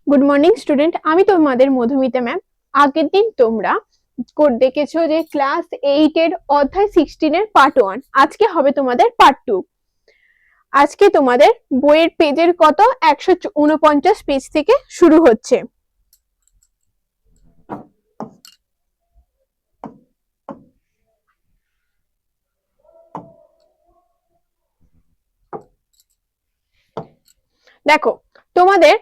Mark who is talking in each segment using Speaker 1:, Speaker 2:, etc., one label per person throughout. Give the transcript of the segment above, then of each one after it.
Speaker 1: Good morning student, আমি তোমাদের Madhumita ma'am. আগের দিন তোমরা দেখেছো যে ক্লাস 8 এর অধ্যায় 16 এর পার্ট 1, আজকে হবে তোমাদের পার্ট 2। আজকে তোমাদের বইয়ের পেজের কত 149 পেজ থেকে শুরু হচ্ছে। দেখো, তোমাদের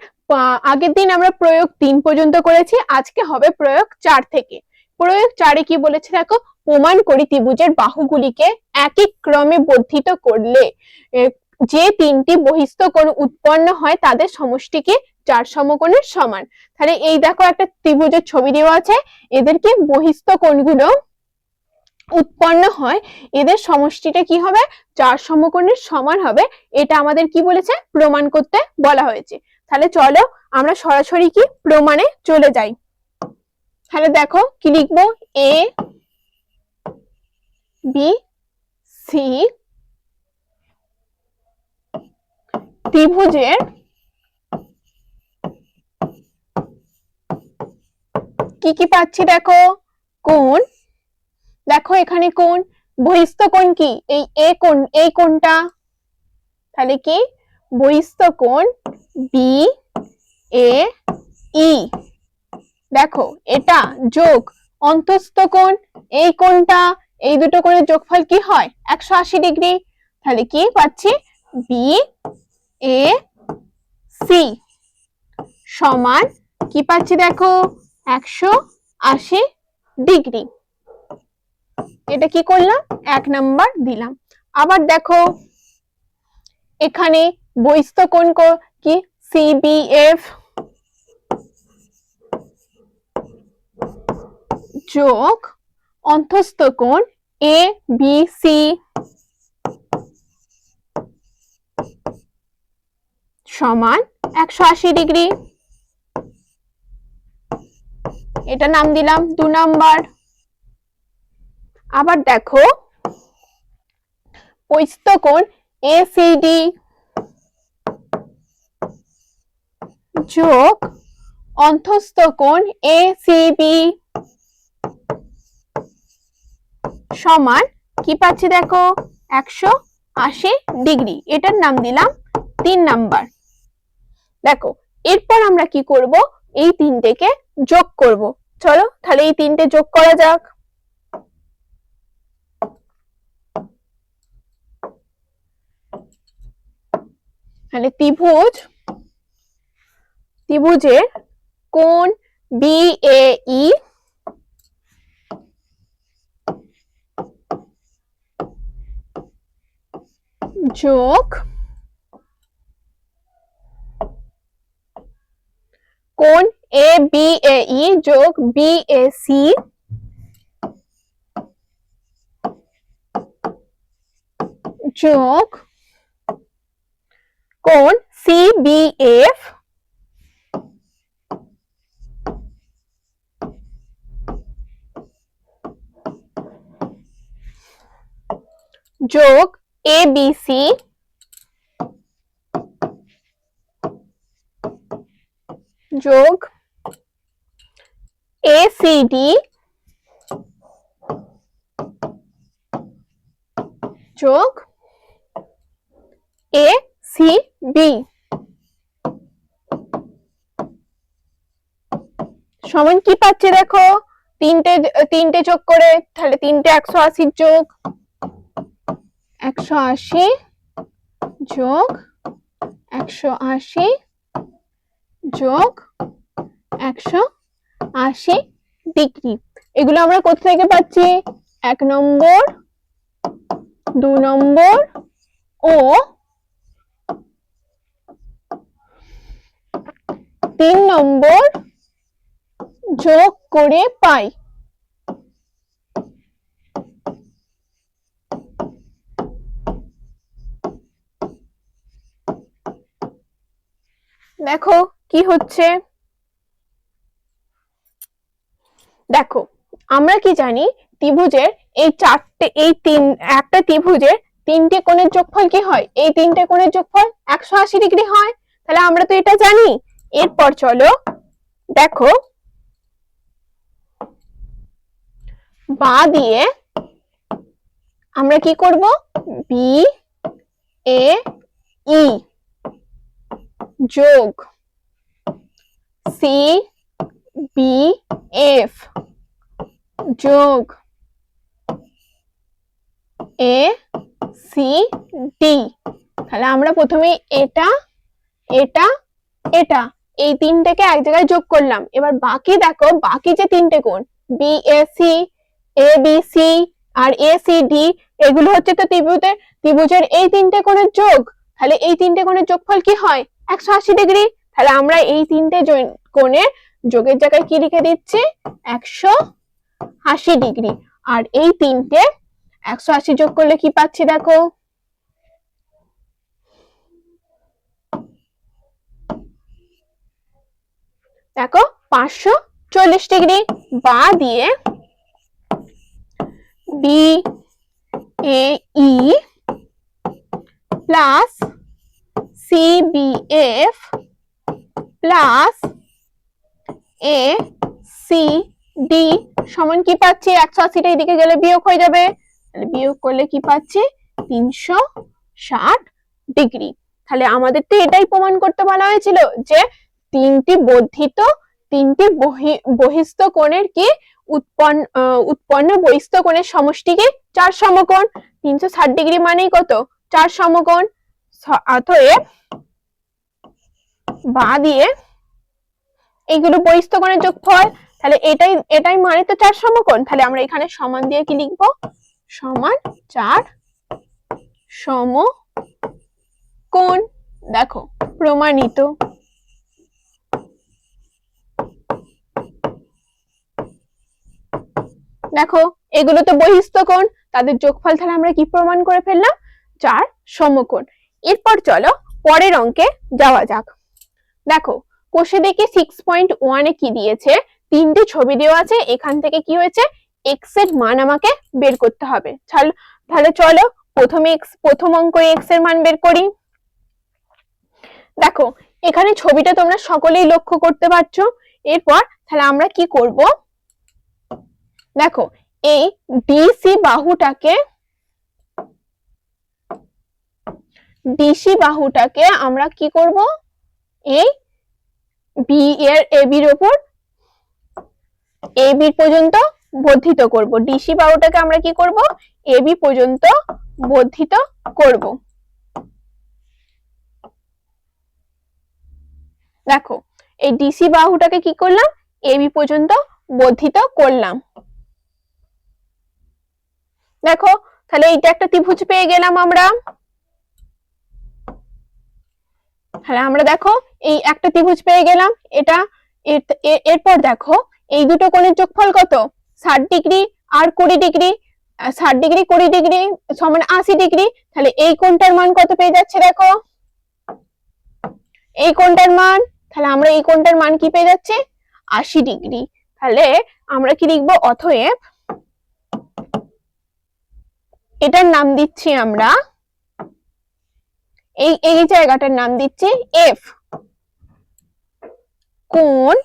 Speaker 1: আগের দিন আমরা প্রয়োগ 3 পর্যন্ত করেছি, আজকে হবে প্রয়োগ 4 থেকে। প্রয়োগ 4-এ কি বলেছে দেখো, প্রমাণ করি ত্রিভুজের বাহুগুলিকে একই ক্রমে বর্ধিত করলে যে তিনটি বহিস্থ কোণ উৎপন্ন হয় তাদের সমষ্টিকে 4 সমকোণের সমান। তাহলে এই দেখো একটা ত্রিভুজের ছবি দেওয়া আছে, এদেরকে বহিস্থ কোণগুলো উৎপন্ন হয়, এদের সমষ্টিটা কি হবে 4 সমকোণের সমান হবে। এটা আমাদের কি বলেছে, প্রমাণ করতে বলা হয়েছে। তাহলে চলো আমরা সরাসরি কি প্রমাণে চলে যাই। তাহলে দেখো কি লিখবো, এ বি সি ত্রিভুজের কি কি পাচ্ছি দেখো, কোণ। দেখো এখানে কোণ, বহিস্থ কোণ কি এই এ কোণ, এই কোণটা, তাহলে কি বহিস্থ কোণ বি এ ই। দেখো এটা যোগ অন্তঃস্থ কোণ, এই কোণটা, এই দুটো কোণের যোগফল কি হয় 180 ডিগ্রি। তাহলে কি পাচ্ছি, বি এ সি সমান কি পাচ্ছি দেখো 180 ডিগ্রি। এটা কি করলাম, 1 নাম্বার দিলাম। আবার দেখো এখানে বহিস্থ কোণ কি সিবিএফ যোগ অন্তঃস্থ কোণ এ বি সি সমান 180 ডিগ্রি। এটা নাম দিলাম 2 নাম্বার। আবার দেখো বহিস্থ কোণ এসিডি যোগ অন্তঃস্থ কোণ এসিবি সমান কি পাচ্ছি দেখো 180 ডিগ্রি। এটার নাম দিলাম 3 নাম্বার। দেখো এরপর আমরা কি করব, এই তিনটেকে যোগ করব। চলো তাহলে এই তিনটে যোগ করা যাক। তাহলে ত্রিভুজের কোণ বিএই যোগ কোণ এবিএই যোগ বিএসি যোগ কোণ সিবিএফ যোগ এবিসি যোগ এসিডি যোগ এসিবি সমান কি পাচ্ছে দেখো, তিনটে যোগ করে, তাহলে তিনটে 180 যোগ 180 যোগ 180 যোগ 180 ডিগ্রি। এগুলো আমরা কোথা থেকে পাচ্ছি, 1 নম্বর 2 নম্বর ও 3 নম্বর যোগ করে পাই। দেখো কি হচ্ছে, দেখো আমরা কি জানি ত্রিভুজের এই চারটে, একটা ত্রিভুজের তিনটে কোণের যোগফল কি হয়, এই তিনটে কোণের যোগফল 180 ডিগ্রি হয়। তাহলে আমরা তো এটা জানি, এরপর চলো দেখো বা দিয়ে আমরা কি করব, বি এ ই যোগ সি বি এফ যোগ এ সি ডি। তাহলে আমরা প্রথমে এটা এটা এটা এই তিনটেকে এক জায়গায় যোগ করলাম। এবার বাকি দেখো, বাকি যে তিনটে কোণ B A C, A B C আর এ সি ডি, এগুলো হচ্ছে তো ত্রিভুজের এই তিনটে কোণের যোগ। তাহলে এই তিনটে কোণের যোগফল কি হয়, 180 ডিগ্রি। তাহলে আমরা এই তিনটে কোণের যোগের জায়গায় কি লিখে দিচ্ছি, 180 ডিগ্রি। আর এই তিনটে 180 যোগ করলে কি পাচ্ছি দেখো, দেখো 540 ডিগ্রি। বা দিয়ে B A E plus C B F plus A C D সমান কি পাচ্ছি, 180টা এদিকে গেলে বিয়োগ হয়ে যাবে, তাহলে বিয়োগ করলে কি পাচ্ছি, 360 ডিগ্রি। তাহলে আমাদের তো এটাই প্রমাণ করতে বলা হয়েছিল যে তিনটি বহিস্থ কোণের কি উৎপন্ন বহিস্থ কোণের সমষ্টি কি 4 সমকোণ। 360 ডিগ্রি মানেই কত, 4 সমকোণ। অতএব বা দিয়ে এইগুলো বহিস্থ কোণের যোগফল। তাহলে এটাই মানে তো 4 সমকোণ। তাহলে আমরা এখানে সমান দিয়ে কি লিখবো, সমান 4 সমকোণ। দেখো প্রমাণিত। দেখো এগুলো তো বহিস্থ কোণ, তাদের যোগফল তাহলে আমরা কি প্রমাণ করে ফেললাম, 4 সমকোণ। এরপর চলো পরের অঙ্কে যাওয়া যাক। দেখো কোষে দেখি 6.1 এ কি দিয়েছে, তিনটি ছবি দেওয়া আছে। এখান থেকে কি হয়েছে, এক্স এর মান আমাকে বের করতে হবে। তাহলে চলো প্রথম অঙ্কে এক্স এর মান বের করি। দেখো এখানে ছবিটা তোমরা সকলেই লক্ষ্য করতে পারছো। এরপর তাহলে আমরা কি করব, দেখো এই ডিসি বাহুটাকে আমরা কি করব, এই বি এর এবির উপর এবি পর্যন্ত বর্ধিত করব। ডিসি বাহুটাকে আমরা কি করব, এবি পর্যন্ত বর্ধিত করব। দেখো এই ডিসি বাহুটাকে কি করলাম, এবি পর্যন্ত বর্ধিত করলাম। দেখো তাহলে এইটা একটা ত্রিভুজ পেয়ে গেলাম আমরা। তাহলে আমরা দেখো এই একটা ত্রিভুজ পেয়ে গেলাম। এটা এরপর দেখো এই দুটো কোণের যোগফল কত, 60 ডিগ্রি আর 20 ডিগ্রি। 60 ডিগ্রি 20 ডিগ্রি সমান 80 ডিগ্রি। তাহলে এই কোণটার মান কত পেয়ে যাচ্ছে, দেখো এই কোণটার মান, তাহলে আমরা এই কোণটার মান কি পেয়ে যাচ্ছে, 80 ডিগ্রি। তাহলে আমরা কি লিখবো, অতএব এটার নাম দিচ্ছি আমরা, এই জায়গাটার নাম দিচ্ছি এফ। কোণ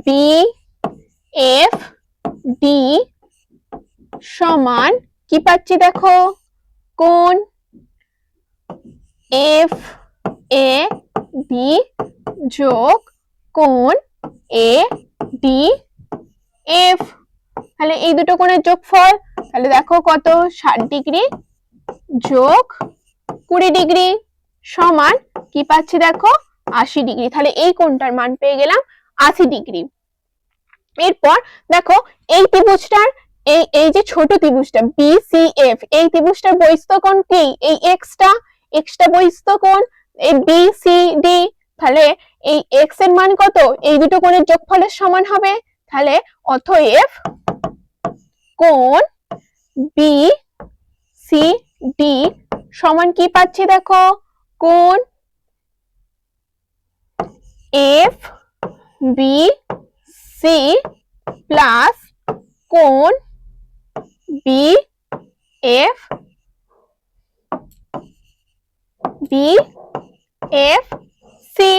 Speaker 1: বি এফ ডি সমান কি পাচ্ছি, দেখো কোণ এফ এ বি যোগ কোণ এ ডি এফ। তাহলে এই দুটো কোণের যোগফল, তাহলে দেখো কত, 60 ডিগ্রি যোগ 20 ডিগ্রি সমান কি পাচ্ছি, দেখো 80 ডিগ্রি। তাহলে এই কোণটার মান পেয়ে গেলাম 80 ডিগ্রি। এরপর দেখো এই ত্রিভুজটার এই যে ছোট ত্রিভুজটা বিসিএফ, এই ত্রিভুজটার বহিস্থ কোণ কি, এই এক্সটা বহিস্থ কোণ, এই বিসিডি। তাহলে এই এক্স এর মান কত, এই দুটো কোণের যোগফলের সমান হবে। তাহলে অতএব কোণ বি সি ডি সমান কি পাচ্ছি, দেখো কোণ এফ বি সি প্লাস কোণ B F B F C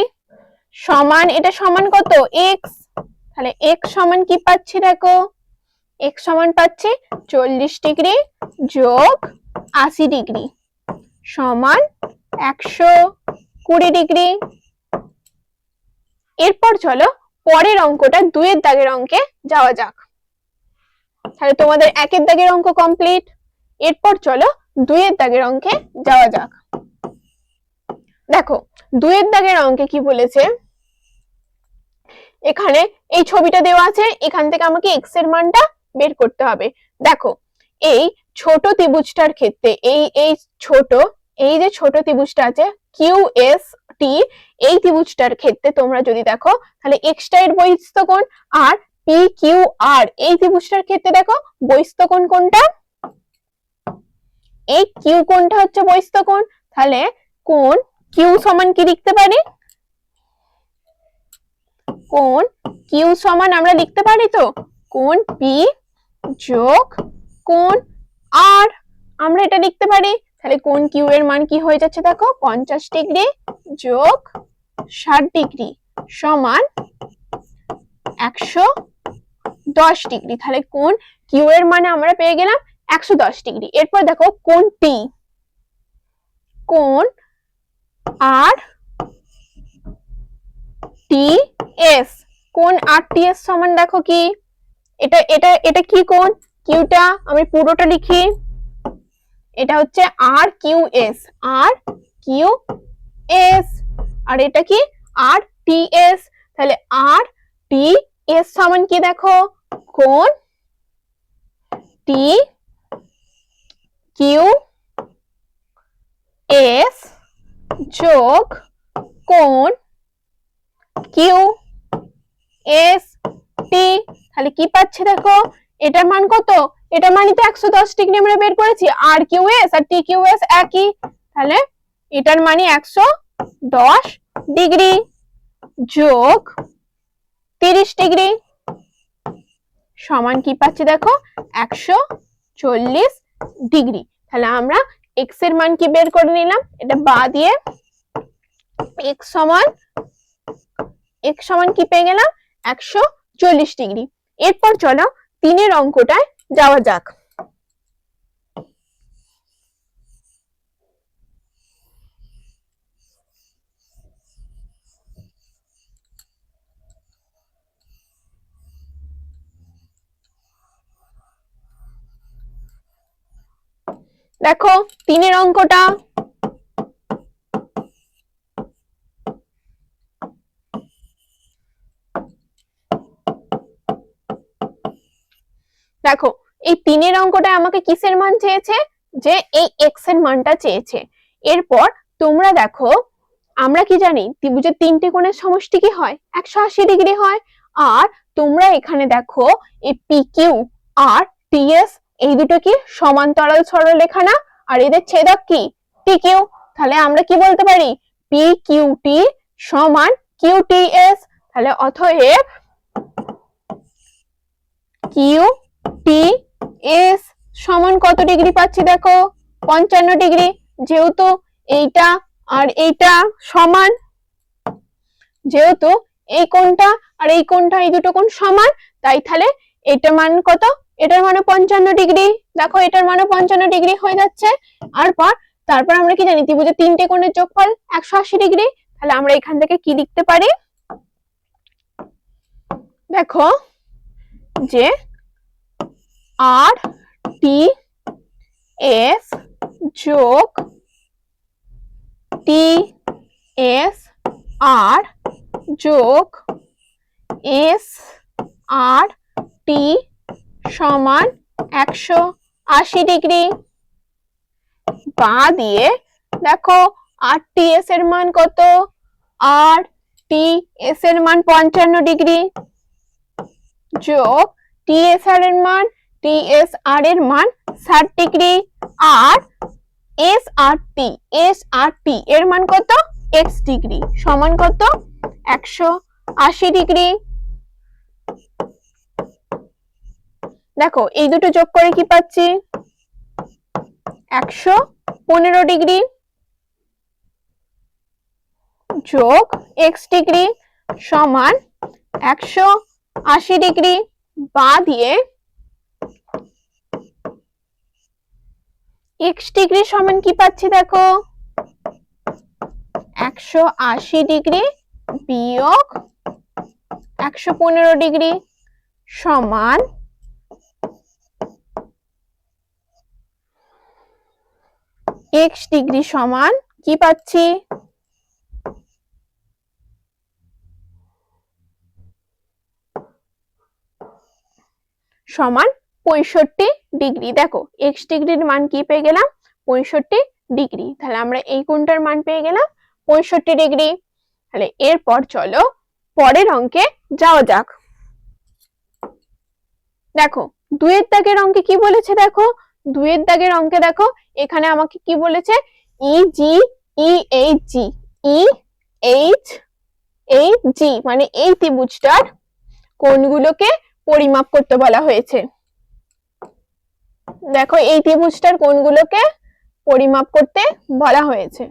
Speaker 1: সমান, এটা সমান কত এক্স, তাহলে এক্স সমান কি পাচ্ছি দেখো, এক্স সমান পাচ্ছি 40 ডিগ্রি যোগ 80 ডিগ্রি সমান 120 ডিগ্রি। এরপর চলো পরের অঙ্কটা 2 এর দাগের অঙ্কে যাওয়া যাক। তাহলে তোমাদের 1 এর দাগের অঙ্ক কমপ্লিট, এরপর চলো 2 এর দাগের অঙ্কে যাওয়া যাক। দেখো 2 এর দাগের অঙ্কে কি বলেছে, এখানে এই ছবিটা দেওয়া আছে, এখান থেকে আমাকে x এর মানটা বের করতে হবে। দেখো এই ছোট ত্রিভুজটার ক্ষেত্রে এই ছোট, এই যে ছোট ত্রিভুজটা আছে QST, এই ত্রিভুজটার ক্ষেত্রে তোমরা যদি দেখো তাহলে x টা এর বহিস্থ কোণ, আর PQR এই ত্রিভুজটার ক্ষেত্রে দেখো বহিস্থ কোণ কোনটা, এই Q কোণটা হচ্ছে বহিস্থ কোণ। তাহলে কোণ Q সমান কি লিখতে পারি, কোণ Q সমান আমরা লিখতে পারি তো কোণ P যোগ কোণ R, আমরা এটা লিখতে পারি। তাহলে কোণ Q এর মান কি হয়ে যাচ্ছে দেখো 50 ডিগ্রি যোগ 60 ডিগ্রি সমান 110 ডিগ্রি। তাহলে কোণ Q এর মানে আমরা পেয়ে গেলাম 110 ডিগ্রি। এরপর দেখো কোণ T, কোণ আর TS, কোণ আর TS সমান দেখো কি, এটা এটা এটা কি কোণ, কিউটা আমি পুরোটা লিখি, এটা হচ্ছে RQS, RQS, আর এটা কি RTS। তাহলে RTS সমান কি দেখো কোণ TQS যোগ কোণ QST, তাহলে কি পাচ্ছি দেখো, এটার মান কত, এটার মানই তো 110 ডিগ্রি আমরা বের করেছি, RQS আর TQS একই, তাহলে এটার মানই 110 ডিগ্রি যোগ 30 ডিগ্রি সমান কি পাচ্ছি দেখো 140 ডিগ্রি। তাহলে আমরা x এর মান কি বের করে নিলাম, এটা বা দিয়ে x সমান কি পেয়ে গেলাম 140 ডিগ্রি। এরপর চলো 3 এর অঙ্কটায় যাওয়া যাক। দেখো 3 এর অঙ্কটা, দেখো এই 3 এর অঙ্কটায় আমাকে কিসের মান চেয়েছে, যে এই x এর মানটা চেয়েছে। এরপর তোমরা দেখো আমরা কি জানি ত্রিভুজের 3টে কোণের সমষ্টি কি হয় 180 ডিগ্রি হয়, আর তোমরা এখানে দেখো এই PQ আর TS এই দুটো কি সমান্তরাল সরলরেখা না, আর এদের ছেদক কি TQ, তাহলে আমরা কি বলতে পারি PQT সমান QTS। তাহলে অতএব QTS সমান কত ডিগ্রি পাচ্ছি দেখো 55 ডিগ্রি, যেহেতু এইটা আর এইটা সমান, যেহেতু এই কোণটা আর এই কোণটা এই দুটো কোণ সমান, তাই তাহলে এটার মান কত, এটার মানে 55 ডিগ্রি, দেখো এটার মানে 55 ডিগ্রি হয়ে যাচ্ছে। আর তারপর আমরা কি জানি ত্রিভুজের 3টে কোণের যোগফল 180 ডিগ্রি, তাহলে আমরা এখান থেকে কি লিখতে পারি, দেখো যে RTS যোগ TSR যোগ SRT সমান 180 ডিগ্রি। বা দিয়ে দেখো RTS এর মান কত, RTS এর মান 55 ডিগ্রি যোগ TSR এর মান, TSR এর মান 60 ডিগ্রি, আর SRT এর মান কত x ডিগ্রি সমান কত 180 ডিগ্রি। দেখো এই দুটো যোগ করে কি পাচ্ছি 115 ডিগ্রি। যোগ x ডিগ্রি সমান 180 ডিগ্রি, বা দিয়ে x ডিগ্রি সমান কি পাচ্ছি দেখো 180 ডিগ্রি বিয়োগ 115 ডিগ্রি সমান x ডিগ্রি সমান কি পাচ্ছি সমান 65 ডিগ্রি। দেখো x ডিগ্রির মান কি পেয়ে গেলাম 65 ডিগ্রি, তাহলে আমরা এই কোণটার মান পেয়ে গেলাম 65 ডিগ্রি। তাহলে এরপর চলো পরের অঙ্কে যাওয়া যাক। দেখো 2 এর দাগের অঙ্কে কি বলেছে, দেখো 2 এর দাগের অঙ্কে দেখো এখানে আমাকে কি বলেছে EG EHG EHG মানে এই ত্রিভুজটার কোণগুলোকে পরিমাপ করতে বলা হয়েছে। দেখো এই ত্রিভুজটার কোণগুলোকে পরিমাপ করতে বলা হয়েছে,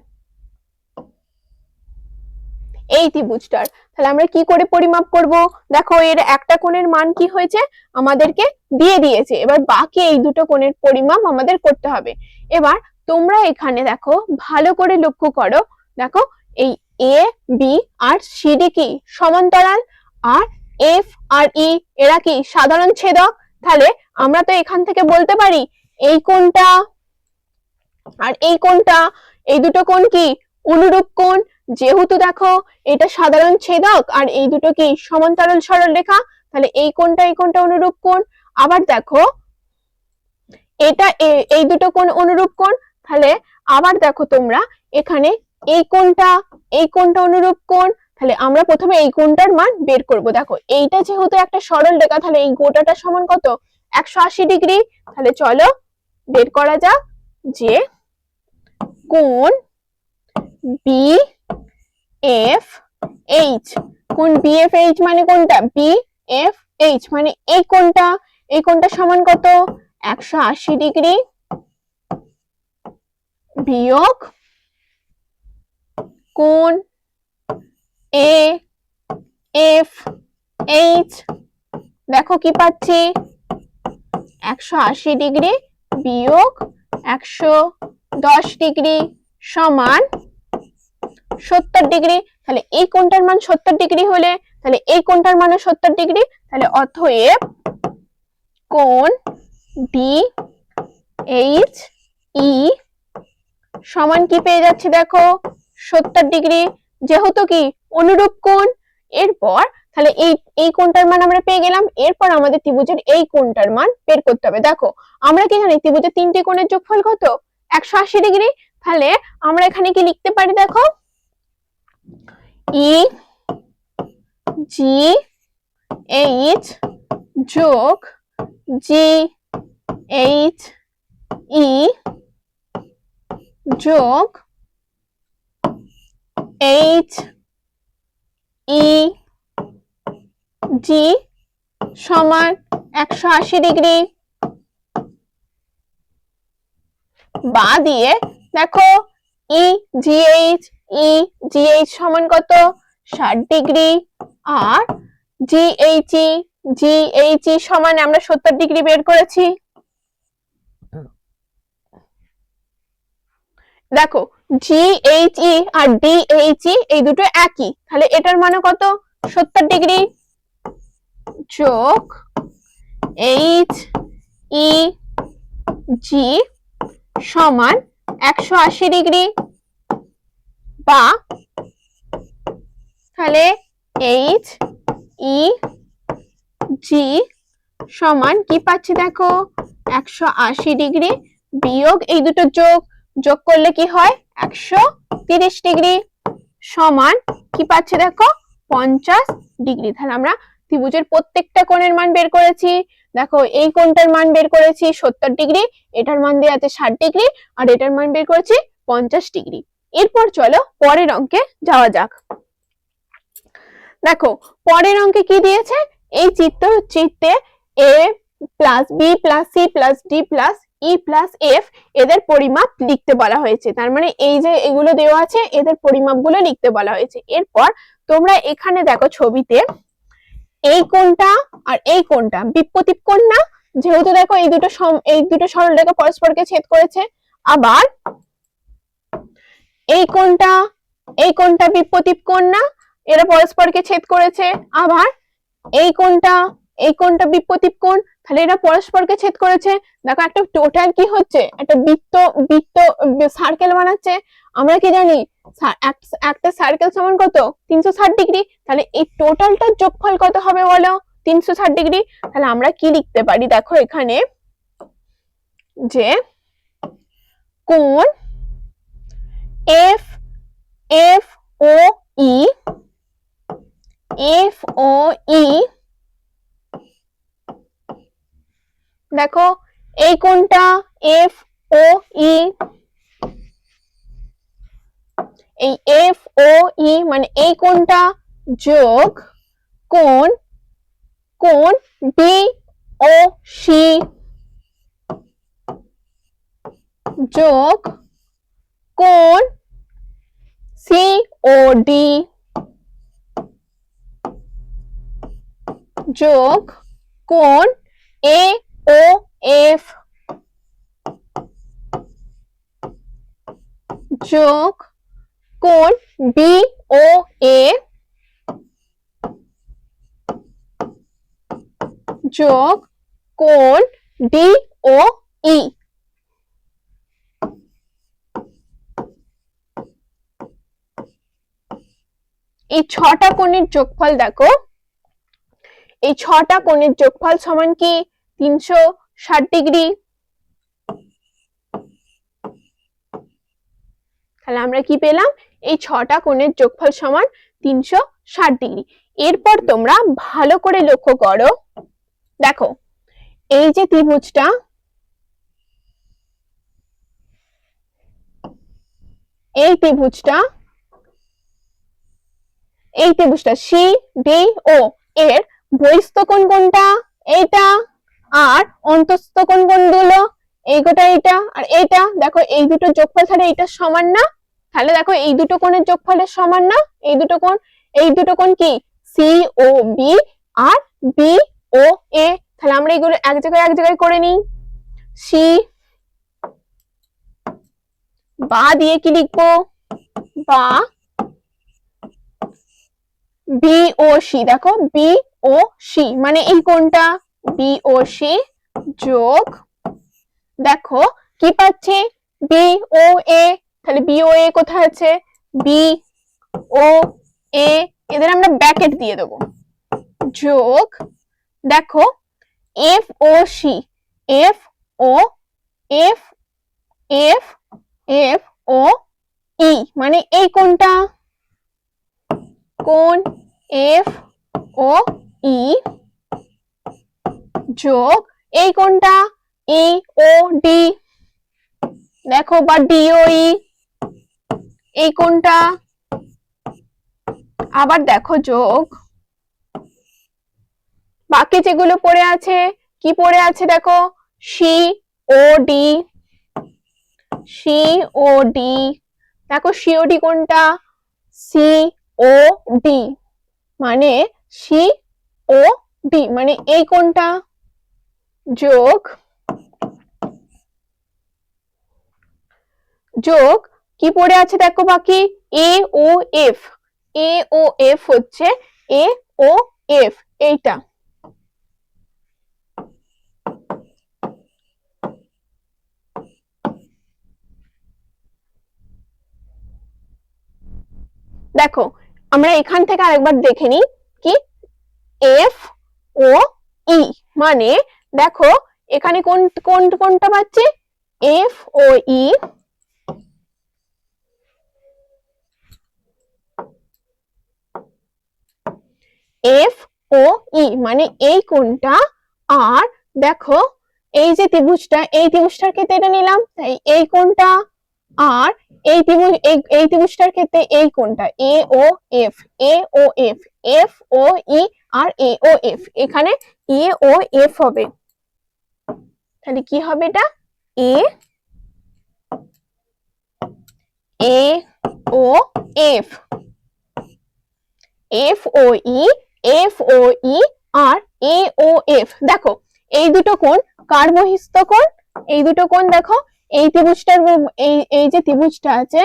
Speaker 1: এই ত্রিভুজটার। তাহলে আমরা কি করে পরিমাপ করব, দেখো এর একটা কোণের মান কি হয়েছে আমাদেরকে দিয়ে দিয়েছে, এবার বাকি এই দুটো কোণের পরিমাপ আমাদের করতে হবে। এবার তোমরা এখানে দেখো ভালো করে লক্ষ্য করো, দেখো এই এ বি আর সিডি কি সমান্তরাল, আর এফ আর ই এরা কি সাধারণ ছেদক। তাহলে আমরা তো এখান থেকে বলতে পারি এই কোণটা আর এই কোণটা, এই দুটো কোণ কি অনুরূপ কোণ, যেহেতু দেখো এটা সাধারণ ছেদক আর এই দুটো কি সমান্তরাল সরলরেখা, তাহলে এই কোণটা অনুরূপ কোণ। আবার দেখো এটা এই দুটো কোণ অনুরূপ কোণ, তাহলে আবার দেখো তোমরা এখানে এই কোণটা অনুরূপ কোণ, তাহলে আমরা প্রথমে এই কোণটার মান বের করব। দেখো এইটা যেহেতু একটা সরল রেখা, তাহলে এই গোটাটা সমান কত 180 ডিগ্রি। তাহলে চলো বের করা যাক যে কোণ BFH, কোণ BFH মানে কোনটা BFH মানে এই কোণটা সমান কত 180 ডিগ্রি বিয়োগ কোণ AFH, দেখো কি পাচ্ছি 180 ডিগ্রি বিয়োগ 110 ডিগ্রি সমান 70 ডিগ্রি। তাহলে এই কোণটার মান 70 ডিগ্রি হলে তাহলে এই কোণটার মানও 70 ডিগ্রি, তাহলে অতএব কোণ DHE সমান কি পেয়ে যাচ্ছে দেখো 70 ডিগ্রি, যেহেতু কি অনুরূপ কোণ। এরপর তাহলে এই কোণটার মান আমরা পেয়ে গেলাম, এরপর আমাদের ত্রিভুজের এই কোণটার মান বের করতে হবে। দেখো আমরা কি জানি ত্রিভুজের তিনটি কোণের যোগফল কত 180 ডিগ্রি, তাহলে আমরা এখানে কি লিখতে পারি দেখো EGH যোগ GHE যোগ HEG সমান 180 ডিগ্রি, বা দিয়ে দেখো EGH সমান কত 60 ডিগ্রি, আর GHE সমান আমরা 70 ডিগ্রি বের করেছি। দেখো GHE আর DHE এই দুটো একই, তাহলে এটার মান কত 70 ডিগ্রি যোগ HEG সমান 180 ডিগ্রি, বা তাহলে HEG সমান কি পাচ্ছি দেখো 180 ডিগ্রি বিয়োগ এই দুটো যোগ করলে কি হয় 130 ডিগ্রি সমান কি পাচ্ছি দেখো 50 ডিগ্রি। তাহলে আমরা ত্রিভুজের প্রত্যেকটা কোণের মান বের করেছি। দেখো এই কোণটার মান বের করেছি 70 ডিগ্রি, এটার মান দেয়া আছে 60 ডিগ্রি, আর এটার মান বের করেছি 50 ডিগ্রি। এরপর চলো পরের অঙ্কে যাওয়া যাক। দেখো পরের অঙ্কে কি দিয়েছে, এই চিত্রে A plus B plus C plus D plus E plus F এদের পরিমাপ লিখতে বলা হয়েছে। তার মানে এই যে এগুলো দেওয়া আছে এদের পরিমাপগুলো লিখতে বলা হয়েছে। এরপর তোমরা এখানে দেখো ছবিতে এই কোণটা আর এই কোণটা বিপরীত কোণ না, যেহেতু দেখো এই দুটো সরলরেখা পরস্পরকে ছেদ করেছে। আবার এই কোণটা বিপরীত কোণ না, এরা পরস্পরকে ছেদ করেছে। আবার এই কোণটা বিপরীত কোণ, তাহলে এরা পরস্পরকে ছেদ করেছে। দেখো একটা টোটাল কি হচ্ছে, একটা বৃত্ত সার্কেল বানাচ্ছে। আমরা কি জানি একটা সার্কেল সমান কত, 360 ডিগ্রি। তাহলে এই টোটালটার যোগফল কত হবে বলো, 360 ডিগ্রি। তাহলে আমরা কি লিখতে পারি, দেখো এখানে যে কোণ এফ ও ই দেখো এই কোণটা এফ ও ই, এই এফ ও ই মানে এই কোণটা যোগ কোণ বি ও সি যোগ কোণ সি ও ডি যোগ কোণ এ ও এফ যোগ কোণ বি ও এ যোগ কোণ ডি ও ই। এই 6টা কোণের যোগফল দেখো, এই 6টা কোণের যোগফল সমান কি 360 ডিগ্রি। তাহলে আমরা কি পেলাম, এই 6টা কোণের যোগফল সমান 360 ডিগ্রি। এরপর তোমরা ভালো করে লক্ষ্য করো, দেখো এই যে ত্রিভুজটা, এই ত্রিভুজটা সি ডি ও এর বহিস্থ কোণ কোনটা, এইটা। আর অন্তঃস্থ কোণ কোনগুলো, এইটা এইটা আর এইটা। দেখো এই দুটো যোগফল তাহলে এইটা সমান না, তাহলে দেখো এই দুটো কোণের যোগফলের সমান না। এই দুটো কোণ কি সি ও বি আর বি ও এ। তাহলে আমরা এগুলো এক জায়গায় করে নিই। সি বা দিয়ে কি লিখবো, বা বি ও সি, দেখো বি ও সি মানে এই কোণটা বি ও সি যোগ, দেখো কি পাচ্ছি বি ও এ। তাহলে বি ও এ কোথায় আছে, বি ও এ, এদের আমরা ব্র্যাকেট দিয়ে দেবো, যোগ দেখো F O C, F O E মানে এই কোণটা, কোণ এফ ও ই যোগ এই কোণটা ই ও ডি, দেখো বা ডি ও ই এই কোণটা। আবার দেখো যোগ বাকি যেগুলো পড়ে আছে, কি পড়ে আছে দেখো সি ও ডি, দেখো সি ও ডি কোনটা, সি ও ডি মানে সি ও ডি মানে এই কোণটা, যোগ কি পড়ে আছে দেখো বাকি এ ও এফ, হচ্ছে এ ও এফ এইটা। দেখো আমরা এখান থেকে আরেকবার দেখে নিই কি এফ ও ই মানে দেখো এখানে কোনটা পাচ্ছি এফ ও ই, এফ ও ই মানে এই কোণটা। আর দেখো এই যে ত্রিভুজটার ক্ষেত্রে এটা নিলাম, তাই এই কোণটা। আর এই ত্রিভুজটার ক্ষেত্রে এই কোণটা এ ও এফ, এফ ও ই আর এ ও এফ, এখানে এ ও এফ হবে। তাহলে কি হবে এটা এ এ ও এফ, এফ ও ই, এফ ও ই আর এ ও এফ। দেখো এই দুটো কোণ কার বহিস্থ কোণ? এই দুটো কোণ দেখো, এই ত্রিভুজটার এই যে ত্রিভুজটা আছে,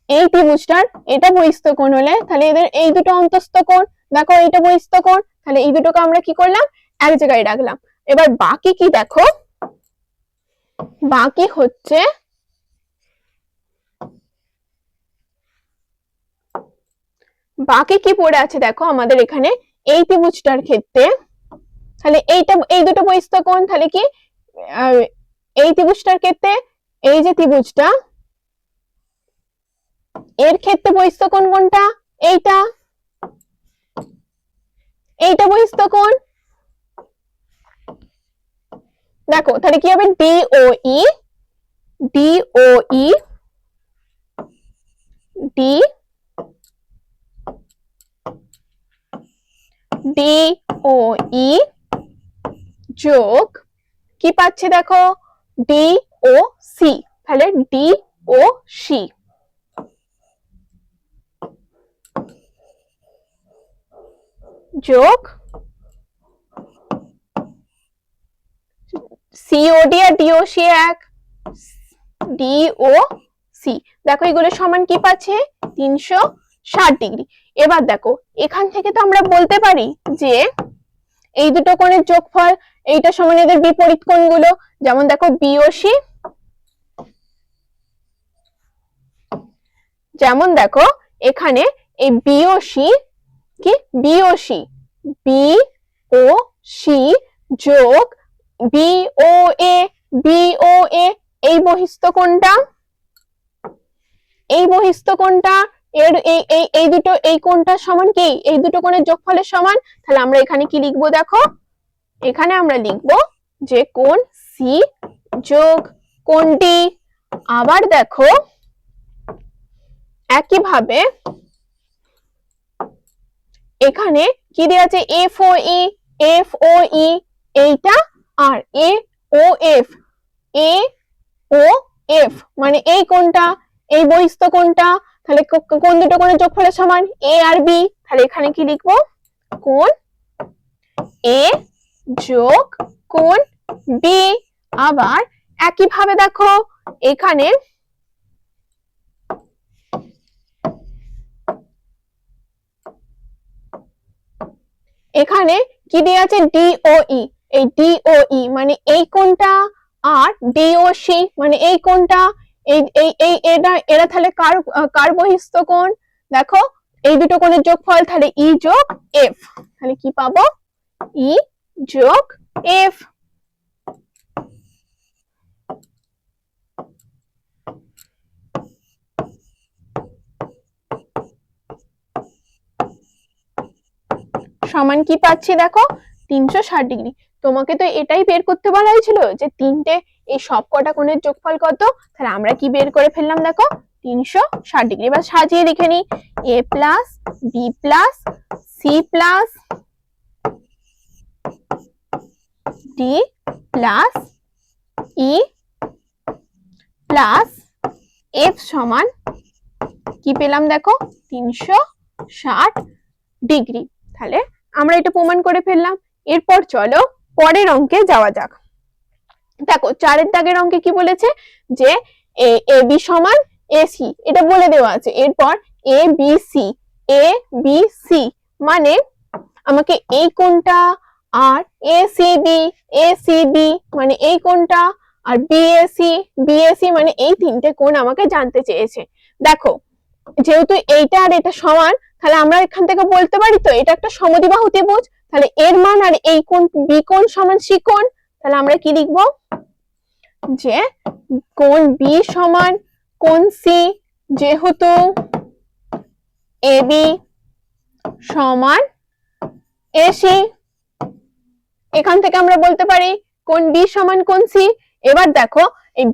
Speaker 1: এই ত্রিভুজটার এটা বহিস্থ কোণ হলে তাহলে এদের এই দুটো অন্তঃস্থ কোণ। দেখো এইটা বহিস্থ কোণ, তাহলে এই দুটোকে আমরা কি করলাম? এক জায়গায় রাখলাম। এবার বাকি কি দেখো, বাকি হচ্ছে বাকি কি পড়ে আছে দেখো আমাদের এখানে এই ত্রিভুজটার ক্ষেত্রে, তাহলে এইটা এই দুটো বহিস্থ কোণ, তাহলে কি এই ত্রিভুজটার ক্ষেত্রে এই যে ত্রিভুজটা এর ক্ষেত্রে বহিস্থ কোণ কোনটা? এইটা, এইটা বহিস্থ কোণ। দেখো তাহলে কি হবে? ডি ও ই, ডি ও ই, ডি ডি ও ই যোগ কি পাচ্ছে দেখো? ডি ও সি, তাহলে ডি ও সি যোগ সিওডি আর ডিওসি এক, ডিওসি। দেখো এগুলো সমান কি পাচ্ছে? 360 ডিগ্রি। এবার দেখো এখান থেকে তো আমরা বলতে পারি যে এই দুটো কোণের যোগফল, এইটা সমান এদের বিপরীত কোণগুলো, যেমন দেখো বিওসি, যেমন দেখো এখানে এই বিওসি কি? বিওসি, বি ও সি যোগ বি ও এ, বি ও এ, এই বহিস্থ কোণটা, এই বহিস্থ কোণটা এর এই দুটো এই কোণটার সমান কি? এই দুটো কোণের যোগফলের সমান। তাহলে আমরা এখানে কি লিখবো দেখো, এখানে আমরা লিখবো যে কোণ সি যোগ কোণ ডি। আবার দেখো একইভাবে এখানে কি দেওয়া আছে? এফ ও ই, এফ ও ই এইটা, আর এ ও এফ, এ ও এফ মানে এই কোণটা, এই বহিস্থ কোণটা। তাহলে কোন দুটো কোণের যোগফলের সমান? এ আর বি। তাহলে এখানে কি লিখবো? কোণ এ যোগ কোণ বি। আবার একইভাবে দেখো এখানে এখানে কি দেওয়া আছে? ডিওই, এই ডিওই মানে এই কোণটা, আর ডিওসি মানে এই কোণটা। এই এই এই এরা তাহলে কার কার বহিস্থ কোণ? দেখো এই দুটো কোণের যোগফল, তাহলে ই যোগ এফ। তাহলে কি পাবো? ই যোগ এফ। সমান কি পাচ্ছি দেখো? 360 ডিগ্রি। তোমাকে তো এটাই বের করতে বলা হয়েছিল যে তিনটে এই সব কটা কোণের যোগফল কত। তাহলে আমরা কি বের করে ফেললাম দেখো? 360 ডিগ্রি। এবার সাজিয়ে লিখে নি, A plus B plus C plus D plus E plus F সমান কি পেলাম দেখো? 360 ডিগ্রি। তাহলে আমরা এটা প্রমাণ করে ফেললাম। এরপর চলো পরের অঙ্কে যাওয়া যাক। দেখো 4 দাগের অঙ্কে কি বলেছে? যে এ বি সমান এসি, এটা বলে দেওয়া আছে। এরপর এ B C, A B C মানে আমাকে এই কোণটা, আর এ সি বি মানে এই কোণটা, আর বিএসি মানে এই তিনটে কোণ আমাকে জানতে চেয়েছে। দেখো যেহেতু এইটা আর এটা সমান, তাহলে আমরা এখান থেকে বলতে পারি তো এটা একটা সমদ্বিবাহু ত্রিভুজ। তাহলে এর মান আর এই কোণ বি কোণ সমান সি কোণ। তাহলে আমরা কি লিখব? যে কোণ বি সমান কোণ সি, যেহেতু এ বি সমান এসি, এখান থেকে আমরা বলতে পারি কোণ বি সমান কোণ সি। এবার দেখো এই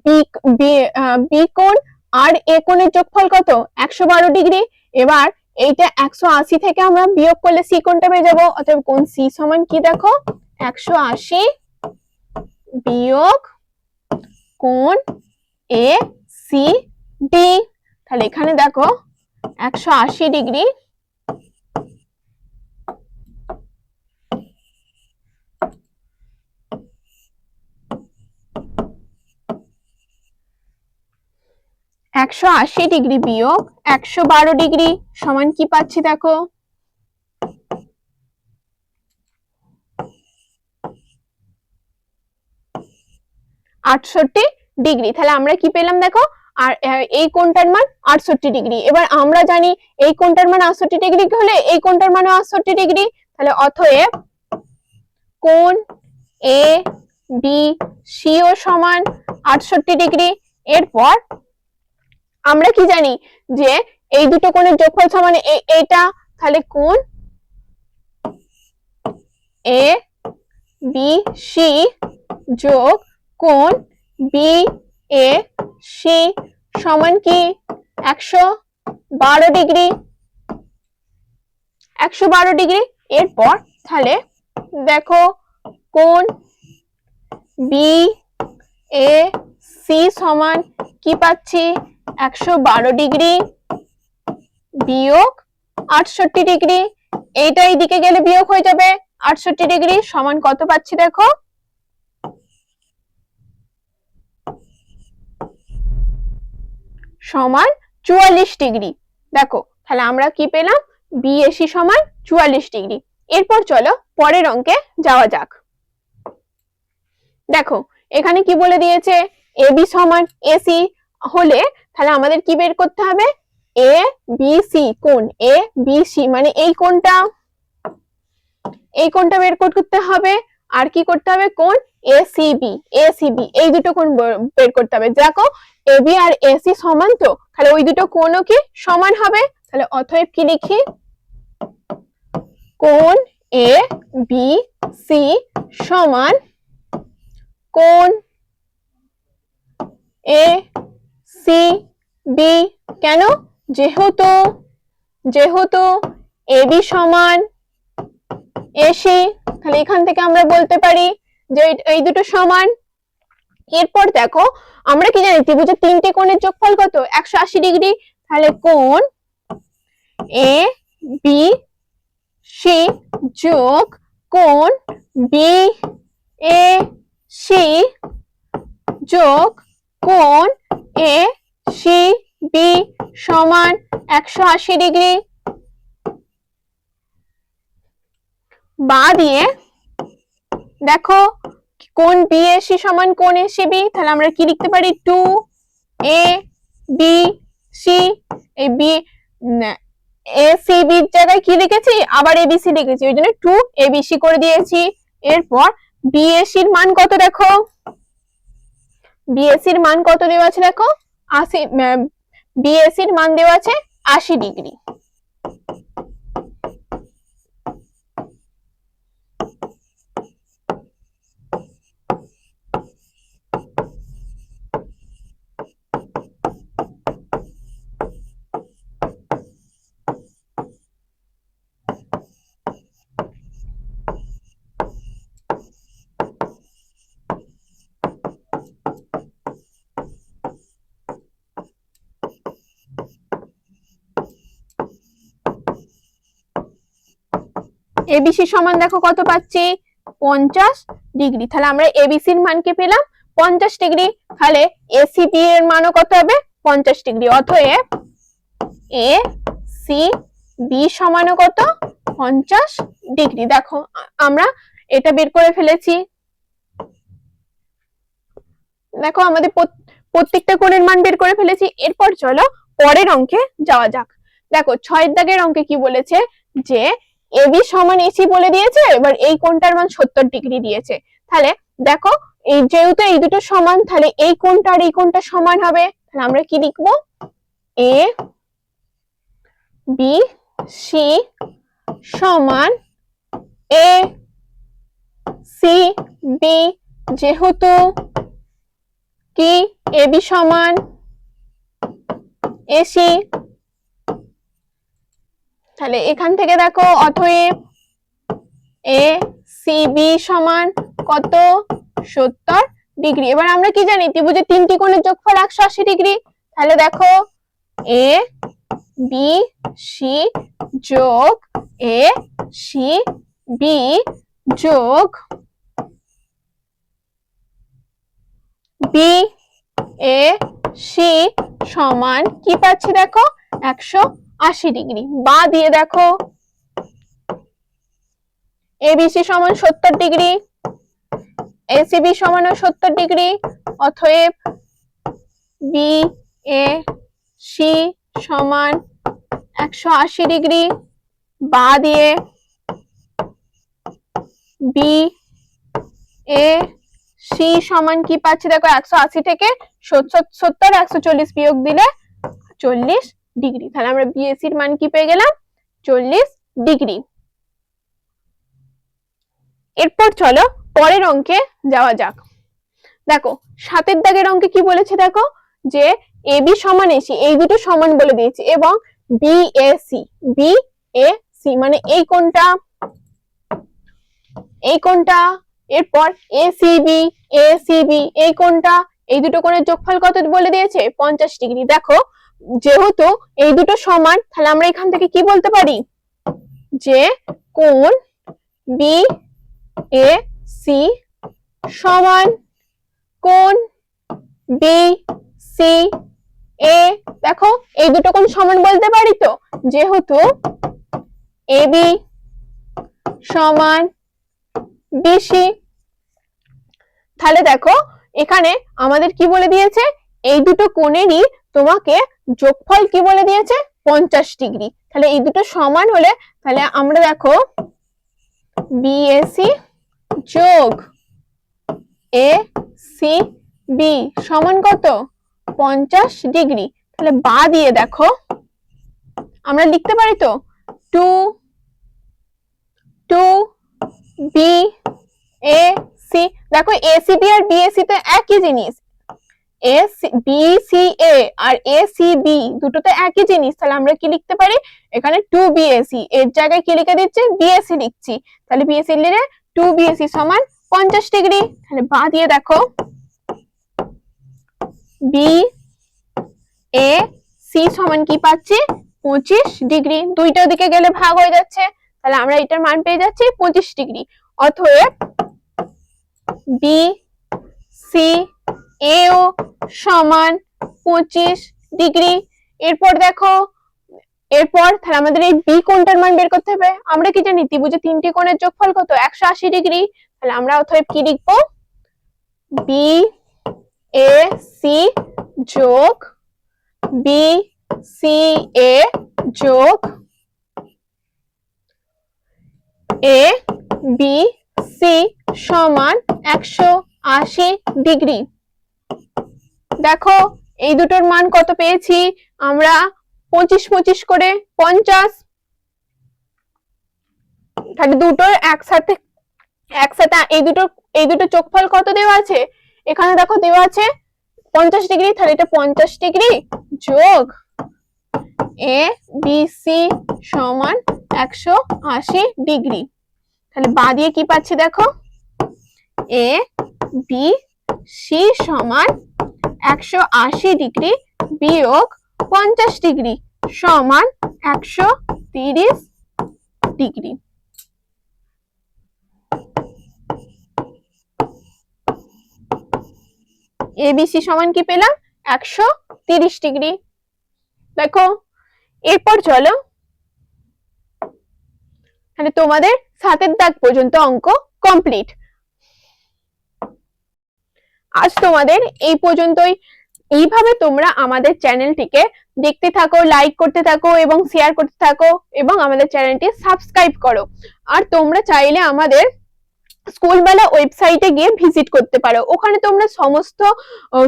Speaker 1: বি কোণ আর এ কোণের যোগফল কত? 112 ডিগ্রি। এবার এইটা 180 থেকে আমরা বিয়োগ করলে সি কোণটা পেয়ে যাবো। অতএব কোণ সি সমান কি দেখো? 180 বিয়োগ কোণ এ সি ডি। তাহলে এখানে দেখো 180 ডিগ্রি বিয়োগ 112 ডিগ্রি সমান কি পাচ্ছি দেখো 68 ডিগ্রি। তাহলে আমরা কি পেলাম দেখো, আর এই কোণটার মান 68 ডিগ্রি। এবার আমরা জানি এই কোণটার মান 68 ডিগ্রি হলে এই কোণটার মানও 68 ডিগ্রি। তাহলে অতএব কোণ এ বি সি ও সমান 68 ডিগ্রি। এরপর আমরা কি জানি যে এই দুটো কোণের যোগফল সমান এইটা। তাহলে কোণ এ বি সি যোগ কোণ বি এ সি সমান কি 112 ডিগ্রি। 112 ডিগ্রি। এরপর তাহলে দেখো কোণ বি এ সি সমান কি পাচ্ছি 112 ডিগ্রি বিয়োগ 68 ডিগ্রি। এইটা এইদিকে গেলে বিয়োগ হয়ে যাবে। 68 ডিগ্রি সমান কত পাচ্ছি দেখো সমান 44 ডিগ্রি। দেখো তাহলে আমরা কি পেলাম বিএসি সমান 44 ডিগ্রি। এরপর চলো পরের অঙ্কে যাওয়া যাক। দেখো এখানে কি বলে দিয়েছে এবি সমান এসি হলে তাহলে আমাদের কি বের করতে হবে এ বি সি কোণ এ বি সি মানে এই কোণটা বের করতে হবে। আর কি করতে হবে কোণ এসিবি এই দুটো কোণ বের করতে হবে। দেখো এবি আর এসি সমান, তো তাহলে ওই দুটো কোণও কি সমান হবে। তাহলে অতএব কি লিখি কোণ এ বি সি সমান কোণ এ সি বি। কেন? যেহেতু এবি সমান এসি, তাহলে এখান থেকে আমরা বলতে পারি যে এই দুটো সমান। এরপর দেখো আমরা কি জানি ত্রিভুজের তিনটে কোণের যোগফল কত 180 ডিগ্রি। তাহলে কোণ এ বি সি যোগ কোণ বি এ সি যোগ কোণ এ সি বি সমান 180 ডিগ্রি। বা দিয়ে দেখো কোণ বিএসি সমান কোণ এসিবি। তাহলে আমরা কি লিখতে পারি 2 এ বি সি। এই বি এসিবি এর জায়গায় কি লিখেছি আবার এবিসি লিখেছি, ওই জন্য 2 এবিসি করে দিয়েছি। এরপর বিএসি এর মান কত দেখো, বিএসি এর মান কত দেওয়া আছে দেখো 80, বিএসি এর মান দেওয়া আছে 80 ডিগ্রি। এবিসি সমান দেখো কত পাচ্ছি 50 ডিগ্রি। তাহলে আমরা এবিসি এর মানকে পেলাম 50 ডিগ্রি। তাহলে এসিবি এর মানও কত হবে 50 ডিগ্রি। অতএব এ সি বি সমানও কত 50 ডিগ্রি। দেখো আমরা এটা বের করে ফেলেছি। দেখো আমাদের প্রত্যেকটা কোণের মান বের করে ফেলেছি। এরপর চলো পরের অঙ্কে যাওয়া যাক। দেখো 6 দাগের অঙ্কে কি বলেছে যে এবি সমান এসি বলে দিয়েছে, এবার এই কোণটার মান 70 ডিগ্রি দিয়েছে। তাহলে দেখো এই যেহেতু এই দুটো সমান, তাহলে এই কোণটা আর এই কোণটা সমান হবে। তাহলে আমরা কি লিখব এ বি সি সমান এ সি বি, যেহেতু কি এবি সমান এসি। তাহলে এখান থেকে দেখো অতএব এ সি বি সমান কত 70 ডিগ্রি। এবার আমরা কি জানি ত্রিভুজের তিনটি কোণের যোগফল 180 ডিগ্রি। তাহলে দেখো এ বি সি যোগ এ সি বি যোগ বি এ সি সমান কি পাচ্ছি দেখো 180 ডিগ্রি। বা দিয়ে দেখো এবিসি সমান 70 ডিগ্রি, এসিবি সমান 70 ডিগ্রি, অতএব বি এ সি সমান 180 ডিগ্রি। বা দিয়ে বি এ সি সমান কি পাচ্ছি দেখো 180 থেকে 70 140 বিয়োগ দিলে 40 ডিগ্রি। তাহলে আমরা বিএসির মান কি পেয়ে গেলাম 40 ডিগ্রি। এরপর চলো পরের অঙ্কে যাওয়া যাক। দেখো 7 দাগের অঙ্কে কি বলেছে দেখো যে এবি সমান এসি এই দুটো সমান বলে দিয়েছি এবং বিএসি মানে এই কোণটা এরপর এসিবি এই কোণটা এই দুটো কোণের যোগফল কত বলে দিয়েছে 50 ডিগ্রি। দেখো যেহেতু এই দুটো সমান তাহলে আমরা এখান থেকে কি বলতে পারি যে কোণ বি এ সি সমান কোণ বি সি এ। দেখো এই দুটো কোণ সমান বলতে পারি তো যেহেতু এবি সমান বিসি। তাহলে দেখো এখানে আমাদের কি বলে দিয়েছে এই দুটো কোণেরই তোমাকে যোগফল কি বলে দিয়েছে 50 ডিগ্রি। তাহলে এই দুটো সমান হলে তাহলে আমরা দেখো বিএসি যোগ এ সি বি সমান কত 50 ডিগ্রি। তাহলে বা দিয়ে দেখো আমরা লিখতে পারি তো 2 বি এ সি। দেখো এসিবি আর বিএসি তো একই জিনিস, বিসিএ আর এসিবি দুটো তো একই জিনিস। তাহলে আমরা কি লিখতে পারি এখানে 2 বিএসি এর জায়গায় কি লিখে দিচ্ছি বিএসি লিখছি। তাহলে বিএসি লিখলে 2 বিএসি সমান 50 ডিগ্রি। তাহলে বা দিয়ে দেখো বি এ সি সমান কি পাচ্ছি 25 ডিগ্রি। দুইটা দিকে গেলে ভাগ হয়ে যাচ্ছে তাহলে আমরা এটার মান পেয়ে যাচ্ছি 25 ডিগ্রি। অতএব বি সি এও সমান 25 ডিগ্রি। এরপর দেখো তাহলে আমাদের এই বি কোণটার মান বের করতে হবে। আমরা কি জানি ত্রিভুজের তিনটি কোণের যোগফল কত 180 ডিগ্রি। তাহলে আমরা অতএব কি লিখবো বি এ সি যোগ বি সি এ যোগ এ বি সি সমান 180 ডিগ্রি। দেখো এই দুটোর মান কত পেয়েছি আমরা 25 25 করে 50। তাহলে দুটোর একসাথে এই দুটো যোগফল কত দেওয়া আছে এখানে দেখো দেওয়া আছে 50 ডিগ্রি। তাহলে এটা 50 ডিগ্রি যোগ এ বি সি সমান 180 ডিগ্রি। তাহলে বা দিয়ে কি পাচ্ছি দেখো এ বি সি সমান 180 ডিগ্রি বিয়োগ 50 ডিগ্রি সমান 130 ডিগ্রি। এবিসি সমান কি পেলাম 130 ডিগ্রি। দেখো এরপর চলো তাহলে তোমাদের 7 দাগ পর্যন্ত অঙ্ক কমপ্লিট। আজ তোমাদের এই পর্যন্তই। এইভাবে তোমরা আমাদের চ্যানেলটিকে দেখতে থাকো, লাইক করতে থাকো এবং শেয়ার করতে থাকো এবং আমাদের চ্যানেলটি সাবস্ক্রাইব করো। আর তোমরা চাইলে আমাদের স্কুলবেলা ওয়েবসাইটে গিয়ে ভিজিট করতে পারো। ওখানে তোমরা সমস্ত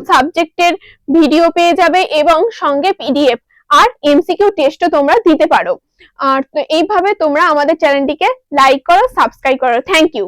Speaker 1: সাবজেক্টের ভিডিও পেয়ে যাবে এবং সঙ্গে পিডিএফ আর এমসিকিউ টেস্টও তোমরা দিতে পারো। আর এইভাবে তোমরা আমাদের চ্যানেলটিকে লাইক করো, সাবস্ক্রাইব করো। Thank you.